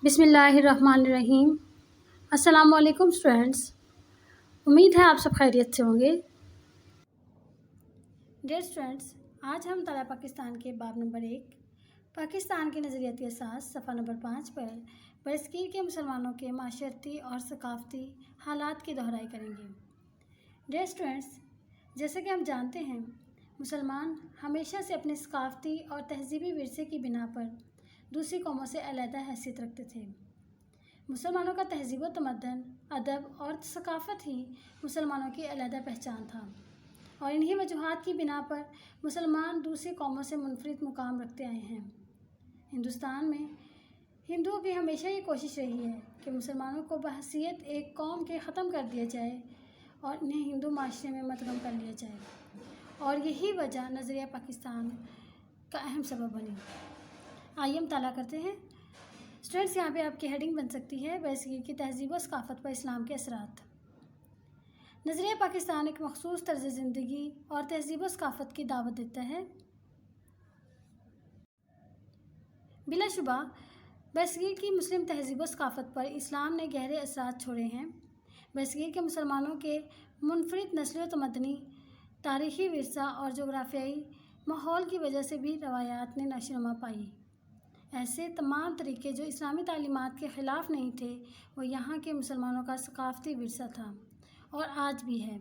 بسم اللہ الرحمن الرحیم۔ السلام علیکم اسٹوڈینٹس، امید ہے آپ سب خیریت سے ہوں گے۔ ڈیئر اسٹوڈینٹس، آج ہم طالع پاکستان کے باب نمبر 1 پاکستان کے نظریاتی اساس صفحہ نمبر 5 پر برصغیر کے مسلمانوں کے معاشرتی اور ثقافتی حالات کی دہرائی کریں گے۔ ڈیئر اسٹوڈینٹس، جیسے کہ ہم جانتے ہیں، مسلمان ہمیشہ سے اپنے ثقافتی اور تہذیبی ورثے کی بنا پر دوسری قوموں سے علیحدہ حیثیت رکھتے تھے۔ مسلمانوں کا تہذیب و تمدن، ادب اور ثقافت ہی مسلمانوں کی علیحدہ پہچان تھا، اور انہی وجوہات کی بنا پر مسلمان دوسری قوموں سے منفرد مقام رکھتے آئے ہیں۔ ہندوستان میں ہندوؤں کی ہمیشہ یہ کوشش رہی ہے کہ مسلمانوں کو بحیثیت ایک قوم کے ختم کر دیا جائے اور انہیں ہندو معاشرے میں مدغم کر لیا جائے، اور یہی وجہ نظریہ پاکستان کا اہم سبب بنی۔ آئیے مطالعہ کرتے ہیں۔ اسٹوڈینٹس، یہاں پہ آپ کی ہیڈنگ بن سکتی ہے برصغیر کی تہذیب و ثقافت پر اسلام کے اثرات۔ نظریہ پاکستان ایک مخصوص طرز زندگی اور تہذیب و ثقافت کی دعوت دیتا ہے۔ بلا شبہ برصغیر کی مسلم تہذیب و ثقافت پر اسلام نے گہرے اثرات چھوڑے ہیں۔ برصغیر کے مسلمانوں کے منفرد نسلی و تمدنی، تاریخی ورثہ اور جغرافیائی ماحول کی وجہ سے بھی روایات نے نشو و نما پائی۔ ایسے تمام طریقے جو اسلامی تعلیمات کے خلاف نہیں تھے، وہ یہاں کے مسلمانوں کا ثقافتی ورثہ تھا اور آج بھی ہے۔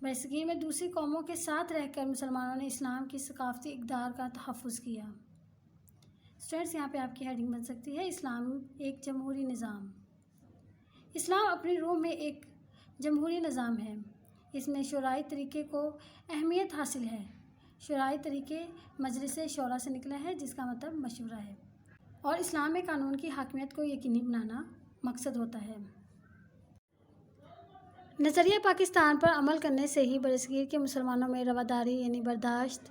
برصغیر میں دوسری قوموں کے ساتھ رہ کر مسلمانوں نے اسلام کی ثقافتی اقدار کا تحفظ کیا۔ اسٹوڈینٹس، یہاں پہ آپ کی ہیڈنگ بن سکتی ہے اسلام ایک جمہوری نظام۔ اسلام اپنی روح میں ایک جمہوری نظام ہے۔ اس میں شورائی طریقے کو اہمیت حاصل ہے۔ شورائی طریقے مجلس شورا سے نکلا ہے، جس کا مطلب مشورہ ہے، اور اسلام میں قانون کی حاکمیت کو یقینی بنانا مقصد ہوتا ہے۔ نظریہ پاکستان پر عمل کرنے سے ہی برصغیر کے مسلمانوں میں رواداری یعنی برداشت،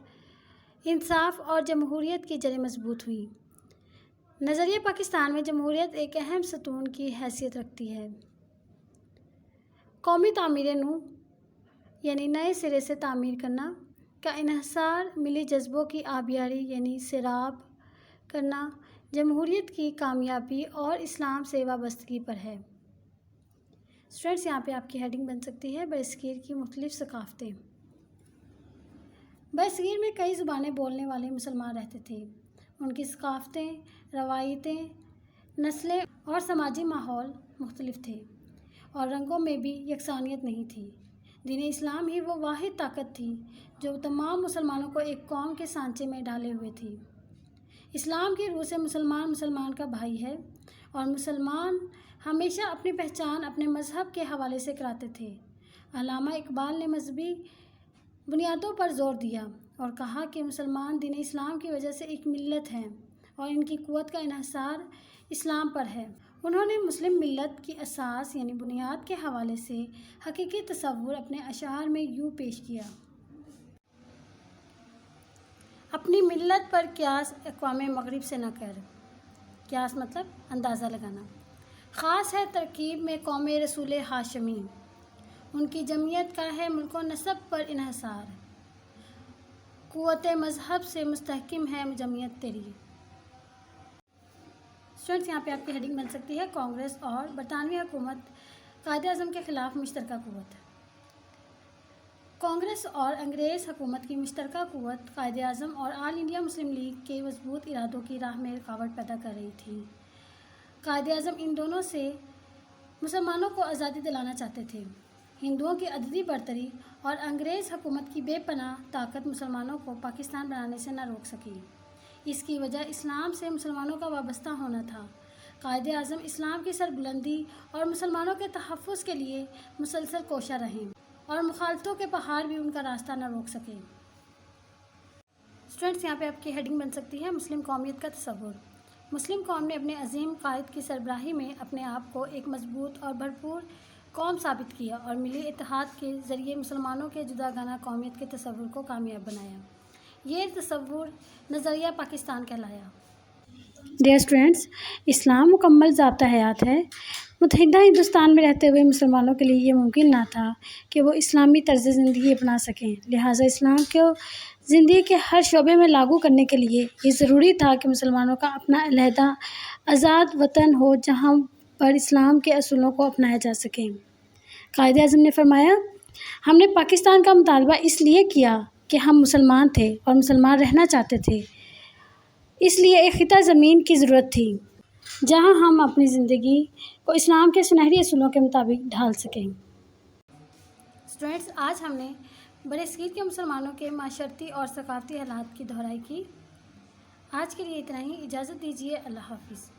انصاف اور جمہوریت کی جڑیں مضبوط ہوئیں۔ نظریہ پاکستان میں جمہوریت ایک اہم ستون کی حیثیت رکھتی ہے۔ قومی تعمیر نو یعنی نئے سرے سے تعمیر کرنا کا انحصار ملی جذبوں کی آبیاری یعنی سیراب کرنا، جمہوریت کی کامیابی اور اسلام سے وابستگی پر ہے۔ اسٹوڈینٹس، یہاں پہ آپ کی ہیڈنگ بن سکتی ہے برصغیر کی مختلف ثقافتیں۔ برصغیر میں کئی زبانیں بولنے والے مسلمان رہتے تھے۔ ان کی ثقافتیں، روایتیں، نسلیں اور سماجی ماحول مختلف تھے، اور رنگوں میں بھی یکسانیت نہیں تھی۔ دین اسلام ہی وہ واحد طاقت تھی جو تمام مسلمانوں کو ایک قوم کے سانچے میں ڈالے ہوئے تھی۔ اسلام کی روح سے مسلمان مسلمان کا بھائی ہے، اور مسلمان ہمیشہ اپنی پہچان اپنے مذہب کے حوالے سے کراتے تھے۔ علامہ اقبال نے مذہبی بنیادوں پر زور دیا اور کہا کہ مسلمان دین اسلام کی وجہ سے ایک ملت ہیں اور ان کی قوت کا انحصار اسلام پر ہے۔ انہوں نے مسلم ملت کی اساس یعنی بنیاد کے حوالے سے حقیقی تصور اپنے اشعار میں یوں پیش کیا: اپنی ملت پر قیاس اقوام مغرب سے نہ کر۔ قیاس مطلب اندازہ لگانا۔ خاص ہے ترکیب میں قوم رسول ہاشمی، ان کی جمعیت کا ہے ملک و نسب پر انحصار، قوت مذہب سے مستحکم ہے جمعیت تیری۔ اسٹوڈینٹس، یہاں پہ آپ کی ہیڈنگ بن سکتی ہے کانگریس اور برطانوی حکومت قائد اعظم کے خلاف مشترکہ قوت۔ کانگریس اور انگریز حکومت کی مشترکہ قوت قائد اعظم اور آل انڈیا مسلم لیگ کے مضبوط ارادوں کی راہ میں رکاوٹ پیدا کر رہی تھی۔ قائد اعظم ان دونوں سے مسلمانوں کو آزادی دلانا چاہتے تھے۔ ہندوؤں کی عددی برتری اور انگریز حکومت کی بے پناہ طاقت مسلمانوں کو پاکستان بنانے سے نہ روک سکی۔ اس کی وجہ اسلام سے مسلمانوں کا وابستہ ہونا تھا۔ قائد اعظم اسلام کی سربلندی اور مسلمانوں کے تحفظ کے لیے مسلسل کوشاں رہے، اور مخالفتوں کے پہاڑ بھی ان کا راستہ نہ روک سکے۔ اسٹوڈینٹس، یہاں پہ آپ کی ہیڈنگ بن سکتی ہے مسلم قومیت کا تصور۔ مسلم قوم نے اپنے عظیم قائد کی سربراہی میں اپنے آپ کو ایک مضبوط اور بھرپور قوم ثابت کیا اور ملی اتحاد کے ذریعے مسلمانوں کے جداگانہ قومیت کے تصور کو کامیاب بنایا۔ یہ تصور نظریہ پاکستان کہلایا۔ ڈیئر اسٹوڈینٹس، اسلام مکمل ضابطہ حیات ہے۔ متحدہ ہندوستان میں رہتے ہوئے مسلمانوں کے لیے یہ ممکن نہ تھا کہ وہ اسلامی طرز زندگی اپنا سکیں، لہٰذا اسلام کو زندگی کے ہر شعبے میں لاگو کرنے کے لیے یہ ضروری تھا کہ مسلمانوں کا اپنا علیحدہ آزاد وطن ہو جہاں پر اسلام کے اصولوں کو اپنایا جا سکے۔ قائد اعظم نے فرمایا، ہم نے پاکستان کا مطالبہ اس لیے کیا کہ ہم مسلمان تھے اور مسلمان رہنا چاہتے تھے، اس لیے ایک خطہ زمین کی ضرورت تھی جہاں ہم اپنی زندگی کو اسلام کے سنہری اصولوں کے مطابق ڈھال سکیں۔ اسٹوڈنٹس، آج ہم نے برصغیر کے مسلمانوں کے معاشرتی اور ثقافتی حالات کی دہرائی کی۔ آج کے لیے اتنا ہی، اجازت دیجیے، اللہ حافظ۔